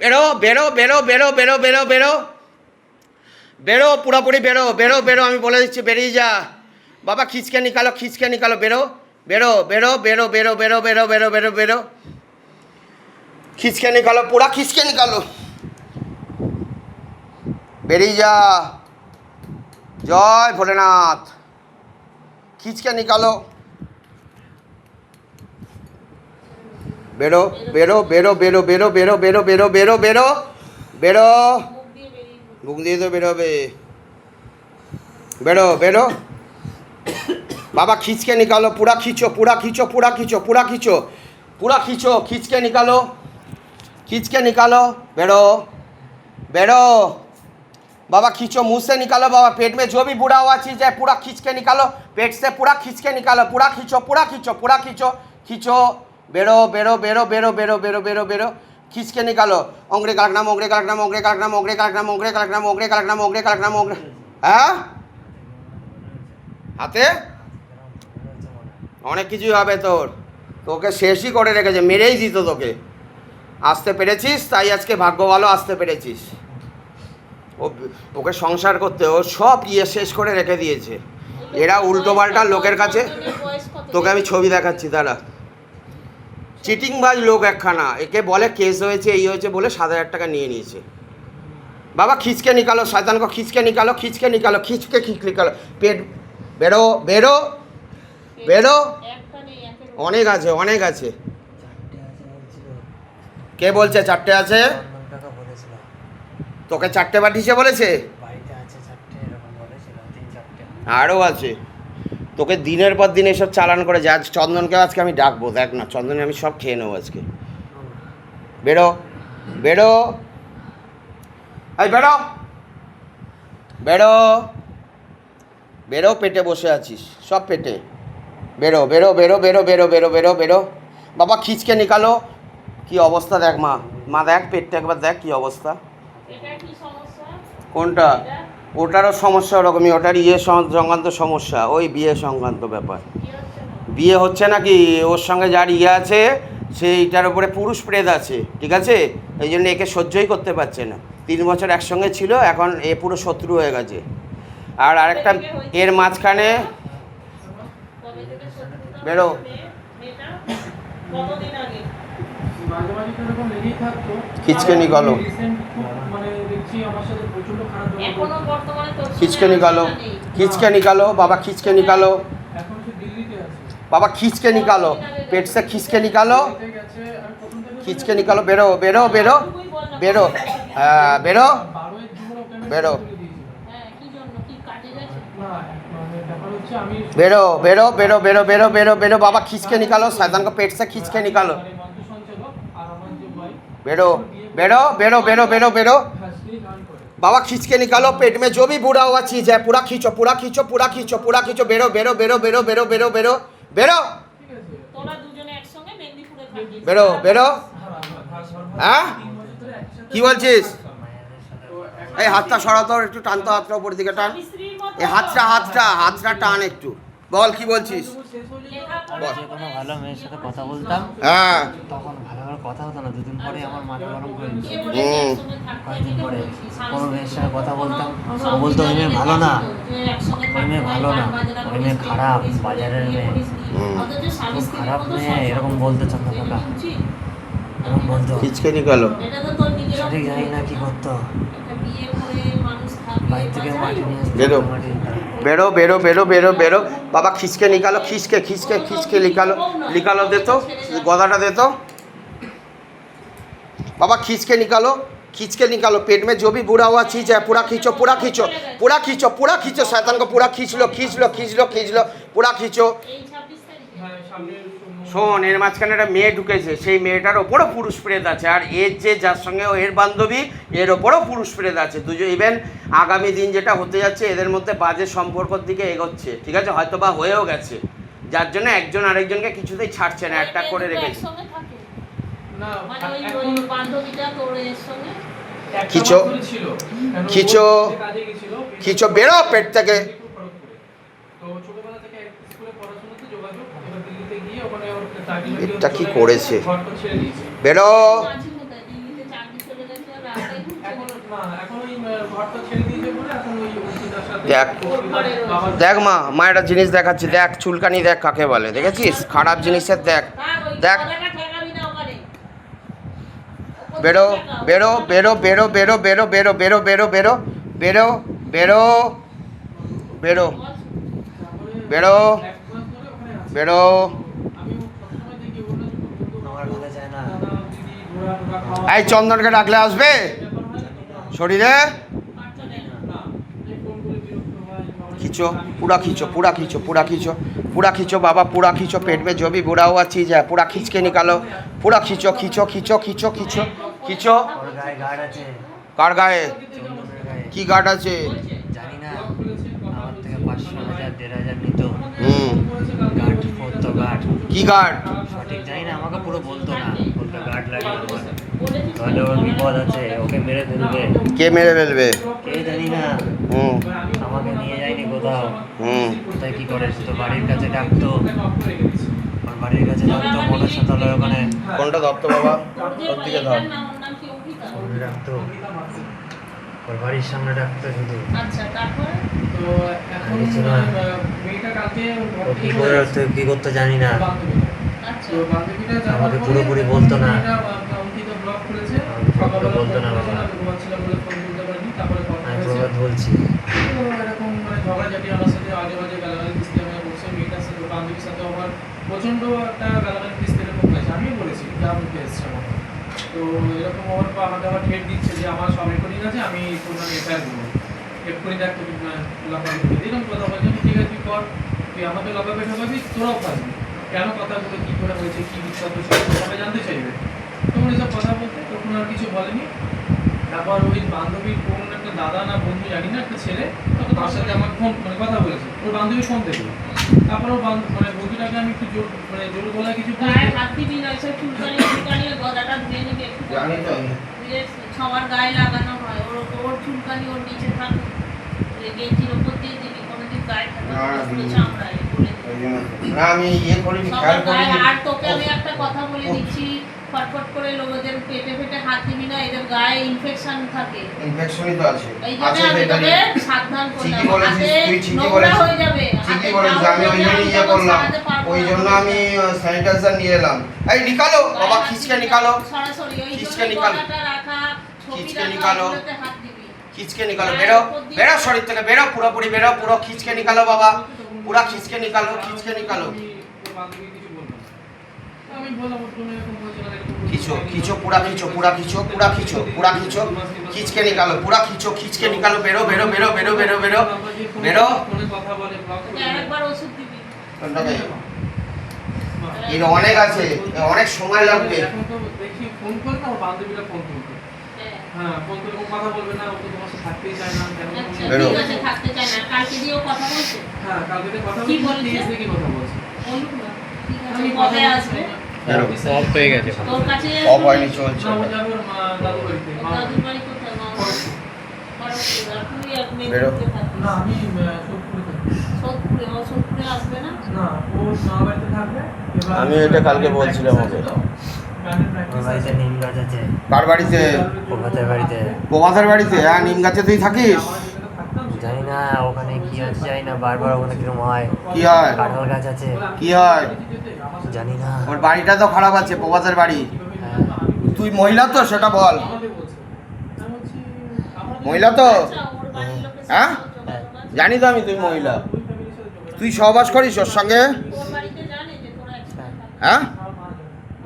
বেরো বেরো বেরো বেরো বেরো বেরো বেরো বেরো পুরোপুরি বেরো বেরো বেরো আমি বলে দিচ্ছি বেরিয়ে যা বাবা খিচকে নিকালো বেরো বেরো বেরো বেরো বেরো বেরো বেরো বেরো বেরো বেরো খিচকে নিকালো পুরা খিচকে নিকালো বেরিয়ে যা জয় ভোলেনাথ খিচকে নিকালো বেরো বেরো বেরো বেরো বেরো বেরো বেরো বেরো বেরো বেরো বেরো মুখ দিয়ে বেরিয়ে মুখ দিয়ে তো বেরোবে বেরো বেরো বাবা खींच निकालो पूरा खींचो पूरा खींचो पूरा खींचो पूरा खींचो पूरा खींचो खींच के निकालो बेरो बेरो बाबा खींचो मुंह से निकालो बाबा पेट में जो भी बुरा हुआ चीज़ है पूरा खींच के निकालो पेट से पूरा खींच के निकालो पूरा खींचो पूरा खींचो पूरा खींचो खींचो बेरो बेरो बेरो बेरो बेरो बेरो बेरो बेरो खींच के निकालो ओंगरे कालकनाम ओंगरे कालकनाम ओंगरे कालकनाम ओंगरे कालकनाम ओंगरे कालकनाम ओंगरे कालकनाम ओंगरे कालकनाम ओंगरे हाँ হাতে অনেক কিছুই হবে তোর তোকে শেষই করে রেখেছে মেরেই দিত তোকে আসতে পেরেছিস তাই আজকে ভাগ্য ভালো আসতে পেরেছিস ওকে সংসার করতে ও সব শেষ করে রেখে দিয়েছে এরা উল্টো পাল্টা লোকের কাছে তোকে আমি ছবি দেখাচ্ছি দাঁড়া চিটিংবাজ লোক একখানা একে বলে কেস হয়েছে এই হয়েছে বলে 7,000 টাকা নিয়ে নিয়েছে বাবা খিচকে নিকালো শয়তান কো খিচকে নিকালো পেট বেরো বেরো বেরো অনেক আছে অনেক আছে কে বলছে 4টে আছে তোকে 4টে পাঠিয়েছে বলেছে আরও আছে তোকে দিনের পর দিন এসব চালান করে যা চন্দনকে আজকে আমি ডাকবো দেখ না চন্দনে আমি সব খেয়ে নেবো আজকে বেরো বেরো এই বেরো বেরো বেরো পেটে বসে আছিস সব পেটে বেরো বেরো বেরো বেরো বেরো বেরো বেরো বেরো বাবা খিচকে নিকালো কি অবস্থা দেখ মা দেখ পেটটা একবার দেখ কি অবস্থা কোনটা ওটারও সমস্যা ওরকমই ওটার সংক্রান্ত সমস্যা ওই বিয়ে সংক্রান্ত ব্যাপার বিয়ে হচ্ছে নাকি ওর সঙ্গে যার আছে সেইটার উপরে পুরুষ প্রেত আছে ঠিক আছে এই জন্য একে সহ্যই করতে পারছে না 3 বছর একসঙ্গে ছিল এখন এ পুরো শত্রু হয়ে গেছে আর আরেকটা এর মাঝখানে বেরো খিচকে নিকালো খিচকে নিকালো খিচকে নিকালো বাবা খিচকে নিকালো बाबा खींच के निकालो पेट से खींच के निकालो बेरो बेरो बेरो बेरो बेरो बेरो बेरो बेरो बेरो बेरो बेरो बेरो बेरो बाबा खींच के निकालो शैतान को पेट से खींच के निकालो बेरो बेरो बेरो बेरो बेरो बेरो बाबा खींच के निकालो पेट में जो भी बुरा हुआ चीज़ है पूरा खींचो पूरा खींचो पूरा खींचो पूरा खींचो बेरो बेरो बेरो बेरो बेरो बेरो बेरो बेरो बेरो बेरो हाँ কি বলছিস এই হাতটা সরাতো একটু টানতো হাতটা উপর দিকে টান এই হাতটা টান একটু বল কি বলছিস যে কোনো ভালো মেয়ের সাথে কথা বলতাম হ্যাঁ তখন ভালো ভালো কথা হতো না 2 দিন পরে আমার মাথা গরম করে দিত কয়েকদিন পরে কোনো মেয়ের সাথে কথা বলতাম ও বলতো ওই মেয়ে ভালো না ওই মেয়ে ভালো না ওই মেয়ে খারাপ বাজারের মেয়ে খুব খারাপ মেয়ে এরকম বলতো চন্দ্রকাকা এরকম বলতো খিচকে নিকালো সঠিক জানি না কি করতো বাইরে থেকে মাটি নিয়ে বেরো बेरो बेरो बेरो बेरो बेरो बाबा खींच के निकालो खींच के निकालो दे तो गोदाटा दे तो बाबा खींच के निकालो पेट में जो भी बुरा हुआ चीज़ है पूरा खींचो पूरा खींचो पूरा खींचो पूरा खींचो शैतान को पूरा खींच लो पूरा खींचो শোন এর মাঝখানে একটা মেয়ে ঢুকেছে সেই মেয়েটার ওপরও পুরুষ প্রেত আছে আর এর যে যার সঙ্গে এর বান্ধবী এর ওপরও পুরুষ প্রেত আছে দুজন ইভেন আগামী দিন যেটা হতে যাচ্ছে এদের মধ্যে বাজে সম্পর্কর দিকে এগোচ্ছে ঠিক আছে হয়তো বা হয়েও গেছে যার জন্য একজন আরেকজনকে কিছুতেই ছাড়ছে না একটা করে রেখেছে খিচো বেরো পেট থেকে এটা কি করেছে বেরো দেখ দেখ মা মা একটা জিনিস দেখাচ্ছি, দেখ চুলকানি দেখ কাকে বলে, দেখেছিস? খারাপ জিনিসের দেখ দেখ। বেরো বেরো বেরো বেরো বেরো বেরো বেরো বেরো বেরো বেরো বেরো বেরো বেরো বেরো বেরো। আমার ভালো যায় না। এই চন্দনকে ডাকলে আসবে শরীরে? खींचो पूरा खींचो पूरा खींचो पूरा खींचो पूरा खींचो बाबा पूरा खींचो, पेट में जो भी बुरा हुआ चीज़ है पूरा खींच के निकालो, पूरा खींचो खींचो खींचो खींचो खींचो खींचो। ওর গায়ে গার্ড আছে, কার গায়ে চন্দনের গায়ে। কি গার্ড আছে? জানি না, আমার থেকে 500,000 1,500 নিত হুম গার্ড, পরতো গার্ড। কি গার্ড? সঠিক জানি না, আমাকে পুরো বলতো না, বলতো গার্ড লাগে আমার, তাহলে ওর বিপদ আছে, ওকে মেরে ফেলবে। কে মেরে ফেলবে? কে জানি না, হুম আমাকে নিয়ে যায়নি কোথাও। হুম কোথায় কি করে, তো বাড়ির কাছে ডাকতো, ওর বাড়ির কাছে ডাকতো মনসা তলায় ওখানে কোনটা ধরতো বাবা? ওর দিকে ধর। সামনে ডাকতো, ওর বাড়ির সামনে ডাকতো শুধু। আচ্ছা তারপর কিছু না, ও কি করে কি করতো জানি না, আচ্ছা আমাকে পুরোপুরি বলতো না, আমাকে বলতো না বাবা। আমি প্রবাদ বলছি, প্রচন্ড একটা গালাগালি কিস্তি এরকম হয়েছে, আমিও বলেছি যে আমি এসছে আমাকে, তো এরকম হওয়ার পর আমাকে আবার ঠেট দিচ্ছে যে আমার সব রেকর্ডিং আছে, আমি তোর নামে এফআইআর দেবো, এক্ষুনি দেখ তুই লাফাবি করবি, এরকম কথা বলছে। ঠিক আছে তুই কর, তুই আমাকে লাফাবে ঠকাবি, তোরাও ফাঁসবি, কেন কথাগুলো কী করে হয়েছে, কী বিখ্যাত ছিল সবাই জানতে চাইবে। তখন এসব কথা বলতে তখন আর কিছু বলেনি। তারপর ওই বান্ধবীর কোন একটা দাদা না বন্ধু জানি না, একটা ছেলে, তখন তার সাথে আমার ফোন মানে কথা বলেছে, ওর বান্ধবীর ফোন দেখলো। তারপর ওর মানে বন্ধুটাকে আমি একটু জোর মানে জোর গলায় কিছু গায়ে হাত দিবি না, এসব চুলকানি চুলকানি গলাটা ধুয়ে নিবি একটু। জানি তো আমি। দিয়ে সবার গায়ে লাগানো হয়, ওর চুলকানি ওর নিচে থাকুক, গেঞ্জির ওপর দিয়ে দিবি, কোনোদিন গায়ে থাকবে না, না, পুরো চামড়ায় বলে দিবি। ওই জন্য তো। না আমি ইয়ে করিনি, খেয়াল সবার গায়ে। করিনি। আর তোকে আমি একটা কথা বলে দিচ্ছি, ফটফট করে লোকেদের পেটে পেটে হাত দিবি না, এদের গায়ে ইনফেকশন থাকে। ইনফেকশনই তো আছে। এই আছে জন্য আমি তো তোকে এটাই। সাবধান ঠিকই করলাম, বলেছিস, হাতে তুই ঠিকই নোংরা বলেছিস। হয়ে যাবে, ঠিকই হাতে বলেছিস, আমি ওই জন্য ইয়ে করলাম, ওই জন্য আমি স্যানিটাইজার নিয়ে এলাম। এই নিকালো বাবা, খিচকে নিকালো, সরাসরি ওই খিচকে জন্য নিকালো। গলাটা রাখা, ছবি খিচকে রাখা, নিকালো। ওগুলোতে হাত দিবি। খিচকে নিকালো, বেরো বেরো শরীর থেকে, বেরো পুরোপুরি বেরো, পুরো খিচকে নিকালো বাবা, পুরা খিচকে নিকালো, খিচকে নিকালো। ওর বান্ধবীকে কিছু বললাম, আমি বললাম ওর জন্য এরকম হয়েছে না, এরকম खींचो खींचो पूरा खींचो पूरा खींचो पूरा खींचो पूरा खींचो, खींच के निकालो, पूरा खींचो, खींच के निकालो, बेरो बेरो बेरो बेरो बेरो बेरो बेरो। ফোনে কথা বলে ব্লক করে ওকে আরেকবার ওষুধ দিবি। এর অনেক আছে, অনেক সময় লাগবে। এখন তো দেখি ফোন করে না, ওর বান্ধবীরা ফোন করবে, হ্যাঁ। হ্যাঁ ফোন করে ও কথা বলবে না, ও তো তোমার সাথে থাকতেই চায় না, কেন আচ্ছা, বেরো। ঠিক আছে, থাকতে চায় না। কালকে দিয়েও কথা বলছে? হ্যাঁ কালকে তো কথা কি বলছি, বলছে? টিএস থেকে কথা বলছি, বলুক না। ঠিক আছে, আমি কবে আসবে? বেরো। সব হয়ে গেছে। তোর কাছে সব হয়নি, চলছে। না ও যাবে ওর দাদু বাড়িতে, দাদুর বাড়ি কোথায়? খড়গপুর। আর তুই এক মেয়ে বেরো। কোথায় থাকিস? না আমি সোদপুরে থাকি। সোদপুরে। ও সোদপুরে আসবে না? না ও মা বাড়িতে থাকবে। এবার আমি এটা কালকে বলছিলাম ওকে। গানের ওর practice বাড়িতে আছে। নিম গাছ আছে, কার বাড়িতে? প্রভাতের বাড়িতে। প্রভাতের বাড়িতে? হ্যাঁ, নিম গাছে তুই থাকিস? আমার যেখানে থাকতাম, জানি না ওখানে কি আছে জানি না, বারবার ওখানে কিরম হয়। কি হয়? কাঁঠাল গাছ আছে, কি হয়? জানি না। ওর বাড়িটা তো খারাপ আছে, প্রভাতের বাড়ি। হ্যাঁ, তুই মহিলা তো, সেটা বল। আমাদের বলছে। আমি বলছি, আমাদের মহিলা তো? আচ্ছা, ওর বাড়ির লোকের সাথে হ্যাঁ? যোগাযোগ আছে? জানি তো আমি তুই মহিলা। ওই ফ্যামিলির সাথে যোগাযোগ তুই সহবাস করিস ওর সঙ্গে? ওর বাড়িতে জানে যে তোরা একসাথে থাকিস? হ্যাঁ,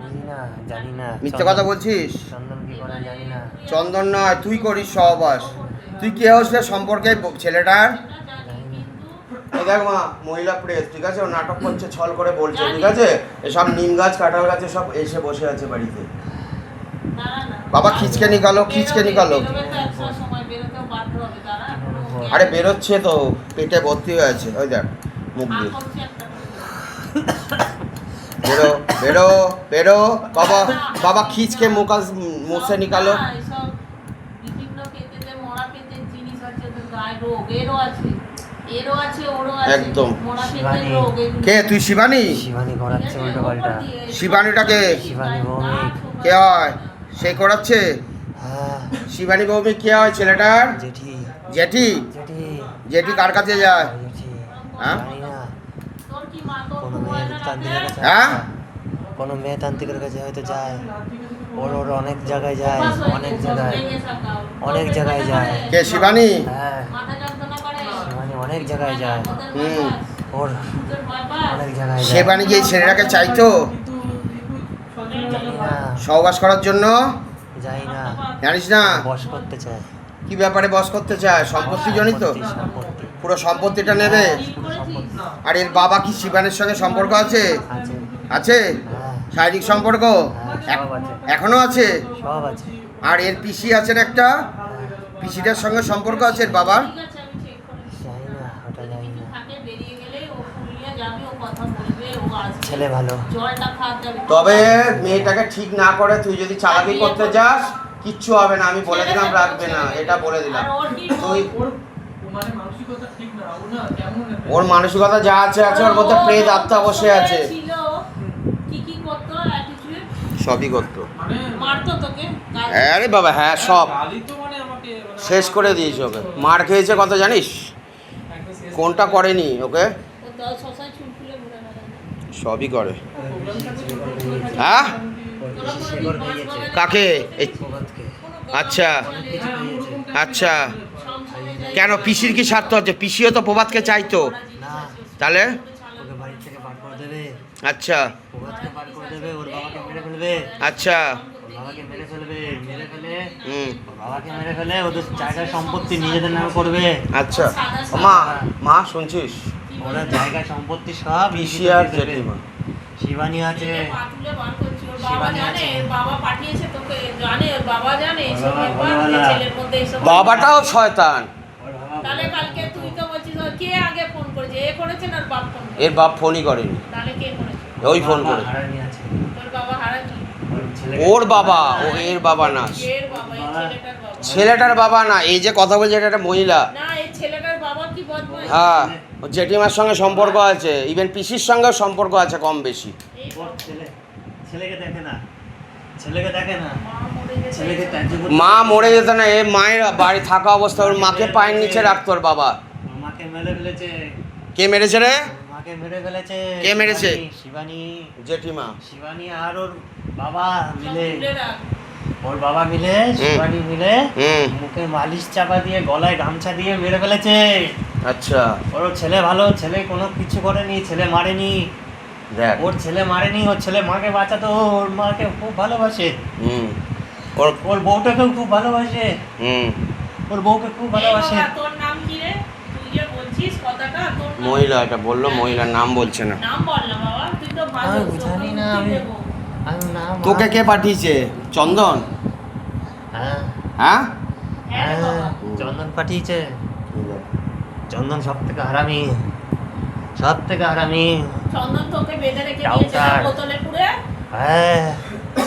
জানি না, জানি না। মিথ্যে কথা বলছিস? চন্দন কি করে জানি না। চন্দন নয়, তুই করিস সহবাস। তুই কে হসলে সম্পর্কে ছেলেটার? জানি না। এই দেখ মা, মহিলা প্রেস, ঠিক আছে? ও নাটক করছে, ছল করে বলছে, ঠিক আছে? এসব নিম গাছ কাঁঠাল গাছে সব এসে বসে আছে বাড়িতে। দাঁড়া না। বাবা, খিচকে নিকালো, খিচকে নিকালো। বেরোবে তো একটা সময়, বেরোতেও বাধ্য হবে, দাঁড়া। এখনো আরে বেরোচ্ছে তো, পেটে ভর্তি হয়ে আছে, ওই দেখ মুখ আ দিয়ে। করছে একটা করে। বেরো বেরো বেরো বাবা, বাবা খিচকে মুছে নিকালো। না, এসব বিভিন্ন পেটেতে মরা পেটের জিনিস আছে, ওদের গায়ে রোগ, এরও আছে, এরও আছে, ওরও আছে। একদম। মরা পেটের শিবানী। রোগ এগুলো। কে তুই? শিবানী? শিবানী করাচ্ছে উল্টো পাল্টা। শিবানীটাকে? শিবানী ভৌমিক। কে হয়? সে করাচ্ছে? হ্যাঁ, শিবানী বৌমি কে হয় ছেলেটার? জেঠি জেঠি। জেঠি জেঠি কার কাছে যায়? জেঠি হ্যাঁ? জানি না তোর কি মা তোর কোনো বউ হয় মেয়ে না তান্ত্রিকের রাতে? কাছে হ্যাঁ? কোনো মেয়ে তান্ত্রিকের কাছে হয়তো যায় ওর ওর অনেক জায়গায় যায় অভ্যাস হয়ে অনেক গেছে, জায়গায় ভেঙে থাকা। অনেক তোর জায়গায় পেটে যায়। করে? কে শিবানী? হ্যাঁ মাথা যন্ত্রণা করে? মানে অনেক জায়গায় যায় ওদের হুম। bypass? ওর ওদের bypass? অনেক জায়গায় যায় শিবানী কি এই ছেলেটাকে চাইতো কিন্তু জানি না সহবাস করার জন্য? যাই না জানিস না বস করতে চায় কি ব্যাপারে বস করতে চায়? সম্পত্তি জনিত সম্পত্তি পুরো সম্পত্তিটা নেবে। ঠিক করেছিস? আর এর বাবা কি শিবানের সঙ্গে সম্পর্ক আছে? আছে আছে হ্যাঁ শারীরিক সম্পর্ক হ্যাঁ সব আছে এখনো আছে? সব আছে আর এর পিসি আছেন একটা, পিসিটার সঙ্গে সম্পর্ক আছে এর বাবার? ঠিক আছে, আমি check করে নিচ্ছি। জানি না ওটা জানি কিছু না থাকে, বেরিয়ে গেলে ও পুরুলিয়া যাবে, ও কথা বলবে, ও আসবে। ছেলে ভালো জলটা খাওয়াতে হবে। তবে মেয়েটাকে ঠিক না করে তুই যদি চালাকি করতে যাস কিচ্ছু হবে না, আমি বলে দিলাম, রাখবে না, এটা বলে দিলাম। আর ওর কি তুই ওর মানে মানসিকতা ঠিক না, ও না কেমন একটা- ওর মানসিকতা যা আছে আছে, ওর মধ্যে প্রেত আত্মা বসে আছে। ছিল, কি কি করতো attitude? সবই করতো। মানে মারতো তোকে? আরে বাবা হ্যাঁ সব গালি তো মানে আমাকে মানে শেষ করে দিয়েছে ওকে। মার খেয়েছে কত জানিস? একদম শেষ কোনটা করেনি ওকে? ও 10 শশায় চুল খুলে ঘুরে বেড়ায়। সবই করে। হ্যাঁ তোরা কোনো শেকড় বিবাস খাইয়েছে। বাগানে কাকে? এই প্রভাতকে আচ্ছা আচ্ছা সংসারে যাই- কেন পিসির কি স্বার্থ আছে? পিসিও তো প্রভাতকে চাইতো না তাহলে। ওকে বাড়ি থেকে বার করে দেবে আচ্ছা প্রভাতকে বার করে দেবে ওর বাবাকে মেরে ফেলবে আচ্ছা ওর বাবাকে মেরে ফেলবে মেরে ফেলে হুম ওর বাবাকে মেরে ফেলে ওদের জায়গায় সম্পত্তি নিজেদের নামে করবে আচ্ছা ও মা মা শুনছিস? ওরা জায়গায় সম্পত্তি সব পিসি আর জেঠিমা। শিবানী আছে পা তুলে বার করছি। ওর বাবা শিবানী জানে, আছে। ওর বাবা পাঠিয়েছে তোকে, জানে, ওর বাবা জানে ওর এইসব বাবা ব্যাপার, ভোরবেলা। যে ছেলের মধ্যে এইসব- বাবাটাও শয়তান। ওর বাবা তাহলে কালকে তুই তো বলছিস ও কে আগে ফোন করেছে? এ করেছে না ওর বাপ ফোন করেছে? এর বাপ ফোনই করেনি, তাহলে কে করেছে? ওই ফোন বাবা করে। হারানি আছে তোর বাবা হারাকি? ওর ছেলে ওর বাবা, ও এর বাবা না, এর বাবা, এই ছেলেটার বাবা। ছেলেটার বাবা না। এই যে কথা বলছে এটা একটা মহিলা। না, এই ছেলেটার বাবা কি বদমাইশ? হ্যাঁ ও জেঠিমার সঙ্গে সম্পর্ক আছে, ইভেন পিসির সঙ্গেও সম্পর্ক আছে কম বেশি। এই ওর ছেলে ছেলেকে দেখে না ছেলেকে দেখে না মা মরে গেছে। ছেলেকে ত্যায্য করতে মা মরে যেত না, এ মায়ের বাড়ি থাকা অবস্থা ওর মাকে পায়ের নিচে রাখতো ওর বাবা। ওর মাকে মেরে ফেলেছে কে মেরেছে রে? ওর মাকে মেরে ফেলেছে কে মেরেছে? শিবানী জেঠিমা। শিবানী আর ওর বাবা মিলে তুলে রাখ। ওর বাবা মিলে শিবানী মিলে হুম মুখে মালিশ চাপা দিয়ে গলায় গামছা দিয়ে মেরে ফেলেছে আচ্ছা ওর ছেলে ভালো ছেলে কোনো কিছু করেনি ছেলে মারেনি দেখ ওর ছেলে মারেনি ওর ছেলে মাকে বাঁচাতো ওর মাকে খুব ভালোবাসে হুম ওর ওর বউটাকেও খুব ভালোবাসে হুম ওর বউকে খুব এই ভালোবাসে বাবা, তোর নাম কি রে? তুই যে বলছিস কথাটা, তোর নাম- মহিলা এটা বললো, মহিলার নাম বলছে না। নাম বল না বাবা, তুই তো ভালো, আমি তোকে জানি না, মুক্তি আমি- দেবো। আমি নাম তোকে কে পাঠিয়েছে? চন্দন? হ্যাঁ হ্যাঁ হ্যাঁ রে বাবা। চন্দন পাঠিয়েছে চন্দন সব থেকে হারামি সব থেকে হারামি চন্দন তোকে বেঁধে রেখে ডাউটার। দিয়েছে না বোতলে পুরে? হ্যাঁ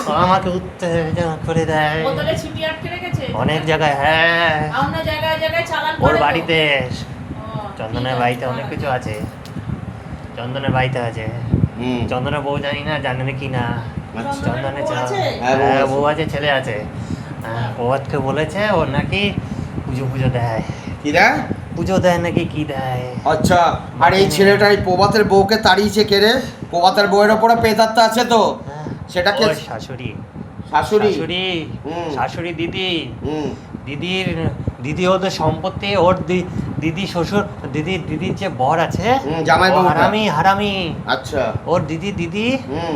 ও আমাকে উত্তেজনা করে দেয় বোতলে ছিপি আটকে রেখেছে? অনেক জায়গায় হ্যাঁ অন্য জায়গায় জায়গায় চালান ওর করে তো। বাড়িতে ও, চন্দনের ঠিক বাড়িতে আছে, অনেক ঠিক কিছু আছে। আছে চন্দনের বাড়িতে আছে হুম চন্দনের বউ জানি না জানে কি না আচ্ছা। চন্দনের বউ আছে? হ্যাঁ, বউ হ্যাঁ আছে। বউ আছে ছেলে আছে হ্যাঁ প্রভাতকে বলেছে ও নাকি পুজো দেয় কি রে? পুজো দেয় নাকি কি দেয় আচ্ছা আর এই ছেলেটা এই প্রভাতের বউকে তাড়িয়েছে কে রে? প্রভাতের বউয়ের ওপরে প্রেতাত্মা আছে তো, হ্যাঁ, সেটা কে? ওর শাশুড়ি শাশুড়ি? শাশুড়ি হুম। শাশুড়ি দিদি হুম দিদি ওদের সম্পত্তি ওর দিদি শ্বশুর দিদির যে বর আছে হুম, জামাই ও বাবুটা। হারামি আচ্ছা ওর দিদি হুম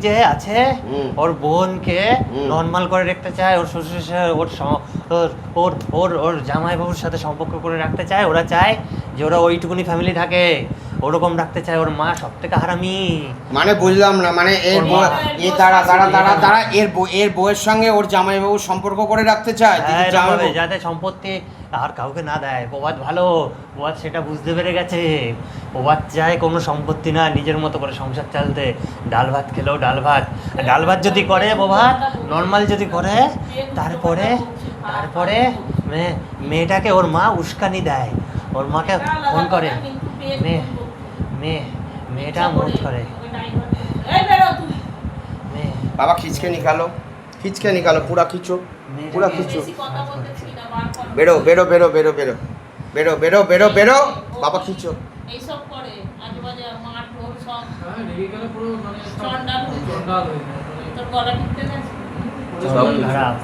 যে আছে হুম। ওর বোনকে হুম। নর্মাল করে রাখতে চায় ওর শ্বশুরের সাথে ওর জামাই বাবুর সাথে সম্পর্ক করে রাখতে চায় ওরা চায় যে ওরা ওইটুকুনি ফ্যামিলি থাকে ওরকম রাখতে চায় ওর মা সব থেকে হারামি মানে বুঝলাম না, মানে এর ওর বউ মা- এ দাঁড়া এর বউয়ের সঙ্গে ওর জামাইবাবু সম্পর্ক করে রাখতে চায় হ্যাঁ, দিদির এরকম জামাইবাবু। হবে, যাতে সম্পত্তি আর কাউকে না দেয় প্রভাত ভালো প্রভাত সেটা বুঝতে পেরে গেছে প্রভাত চায় কোনো সম্পত্তি না নিজের মতো করে সংসার চালতে ডাল ভাত খেলেও ডাল ভাত যদি করে প্রভাত নর্মাল যদি করে তারপরে মেয়েটাকে ওর মা উস্কানি দেয় ওর মাকে ফোন করে মেয়েটা মত করে এই বেরো তুই। মেয়ে বাবা খিচকে নিকালো পুরা খিচো পুরো খিচ্ছ। বেশি কথা বলতে ছি না, বার কর। বেরো বেরো বেরো বেরো বেরো বেরো বেরো বেরো বেরো বাবা খিচ্ছ। এইসব করে আজে বাজে মার ঢোল সব হ্যাঁ, রেগে গেলে পুরো মানে চন্ডাল হয়ে যায়। চন্ডাল হয়ে যায়। তোর গলা টিপতে গেছে। চন্দন খারাপ,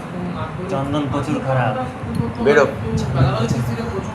চন্দন প্রচুর খারাপ। বেরো। গালাগালি সৃষ্টি করে প্রচুর